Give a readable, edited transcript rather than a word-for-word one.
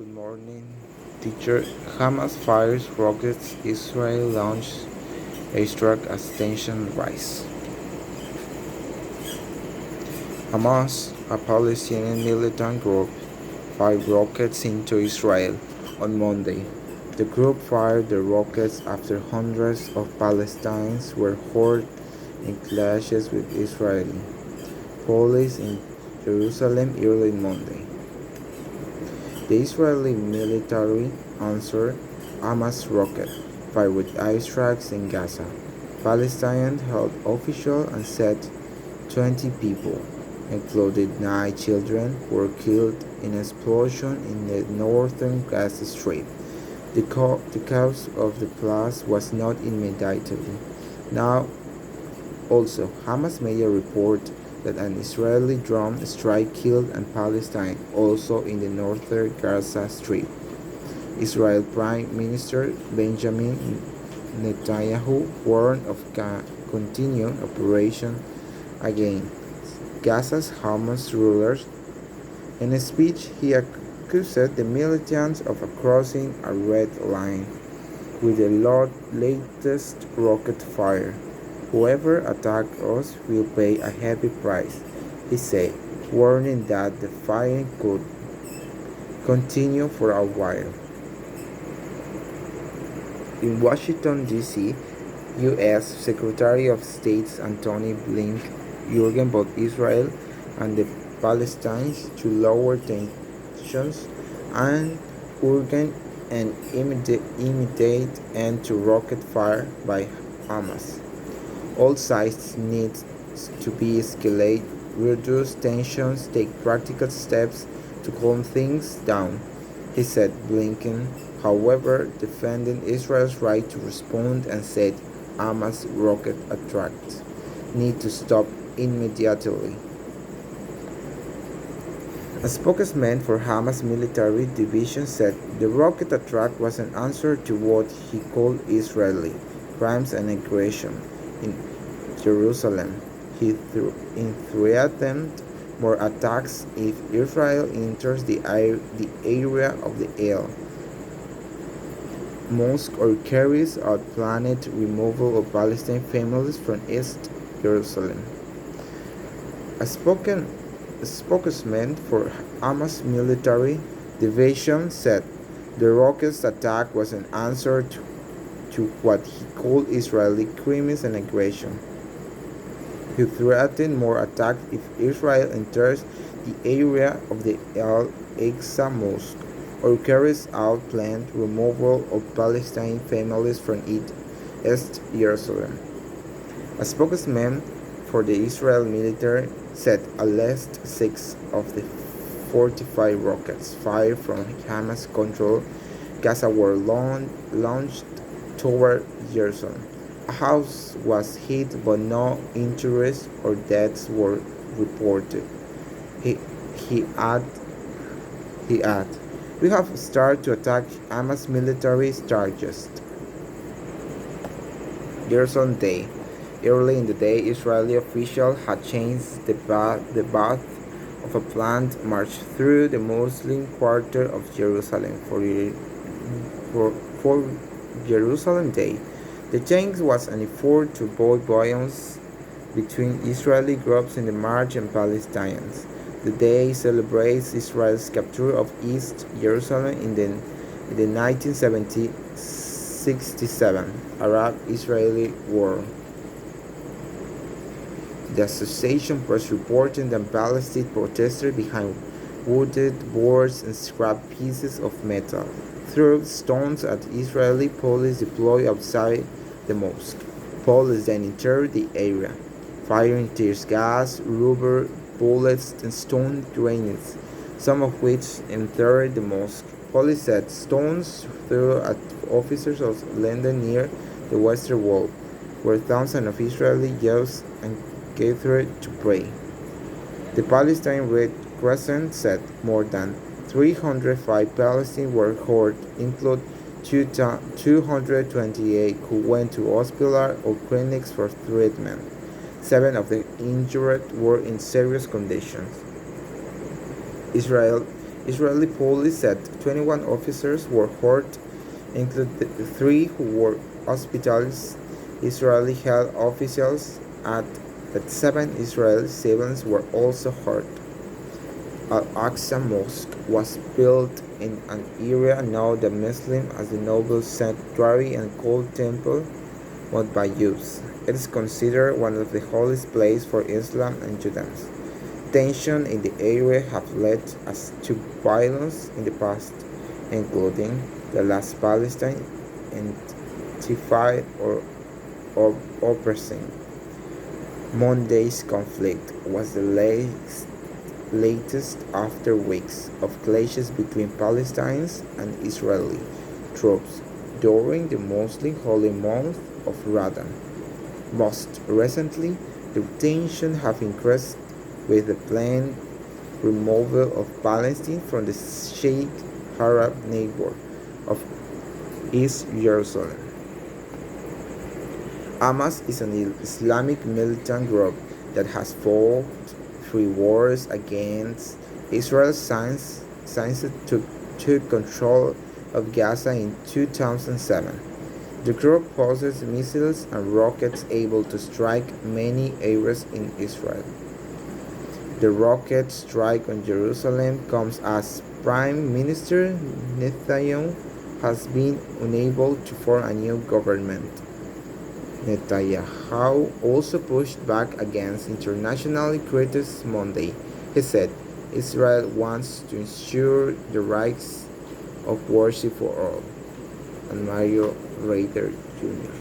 Good morning, teacher. Hamas fires rockets. Israel launches airstrike as tension rise. Hamas, a Palestinian militant group, fired rockets into Israel on Monday. The group fired the rockets after hundreds of Palestinians were hurt in clashes with Israeli police in Jerusalem early Monday. The Israeli military answered Hamas rocket fire with airstrikes in Gaza. Palestinian health officials and said 20 people, including 9 children, were killed in an explosion in the northern Gaza Strip. The cause of the blast was not immediately known. Also, Hamas media report that an Israeli drone strike killed a Palestinian, also in the northern Gaza Strip. Israel Prime Minister Benjamin Netanyahu warned of continued operation against Gaza's Hamas rulers. In a speech, he accused the militants of crossing a red line with the latest rocket fire. Whoever attacks us will pay a heavy price, he said, warning that the fighting could continue for a while. In Washington, D.C., U.S. Secretary of State Antony Blinken urged both Israel and the Palestinians to lower tensions and urged an immediate end to rocket fire by Hamas. All sides need to be escalated, reduce tensions, take practical steps to calm things down, he said. Blinken, however, defended Israel's right to respond and said Hamas rocket attacks need to stop immediately. A spokesman for Hamas military division said the rocket attack was an answer to what he called Israeli crimes and aggression in Jerusalem. He threatened more attacks if Israel enters the area of the El Mosque or carries out planned removal of Palestinian families from East Jerusalem. A spokesman for Hamas military division said the rocket's attack was an answer to what he called Israeli crimes and aggression. He threatened more attacks if Israel enters the area of the Al-Aqsa Mosque or carries out planned removal of Palestinian families from East Jerusalem. A spokesman for the Israel military said at least 6 of the 45 rockets fired from Hamas-controlled Gaza were launched toward Jerusalem. A house was hit but no injuries or deaths were reported. He added, we have started to attack Hamas military targets. Jerusalem Day. Early in the day, Israeli officials had changed the path of a planned march through the Muslim quarter of Jerusalem for Jerusalem Day. The change was an effort to avoid violence between Israeli groups in the march and Palestinians. The day celebrates Israel's capture of East Jerusalem in the 1967 Arab-Israeli War. The Association Press reported that Palestinian protesters behind wooded boards and scrap pieces of metal threw stones at Israeli police deployed outside the mosque. Police then entered the area, firing tear gas, rubber bullets, and stone grenades, some of which entered the mosque. Police said stones threw at officers landed near the western wall, where thousands of Israeli Jews gathered to pray. The Palestinian Red Crescent said more than 305 Palestinians were hurt, including 228 who went to hospitals or clinics for treatment. 7 of the injured were in serious conditions. Israel Israeli police said 21 officers were hurt, including three who were hospitalized. Israeli health officials add that 7 Israeli civilians were also hurt. Al-Aqsa Mosque was built in an area known to Muslims as the Noble Sanctuary and Cold Temple owned by Jews. It is considered one of the holiest places for Islam and Judaism. Tension in the area have led us to violence in the past, including the last Palestine Intifada or oppressing. Monday's conflict was the latest after weeks of clashes between Palestinians and Israeli troops during the Muslim holy month of Ramadan. Most recently, the tensions have increased with the planned removal of Palestine from the Sheikh Arab neighborhood of East Jerusalem. Hamas is an Islamic militant group that has fought 3 wars against Israel since it took control of Gaza in 2007. The group possesses missiles and rockets able to strike many areas in Israel. The rocket strike on Jerusalem comes as Prime Minister Netanyahu has been unable to form a new government. Netanyahu also pushed back against international critics Monday. He said Israel wants to ensure the rights of worship for all. And Mario Rader Jr.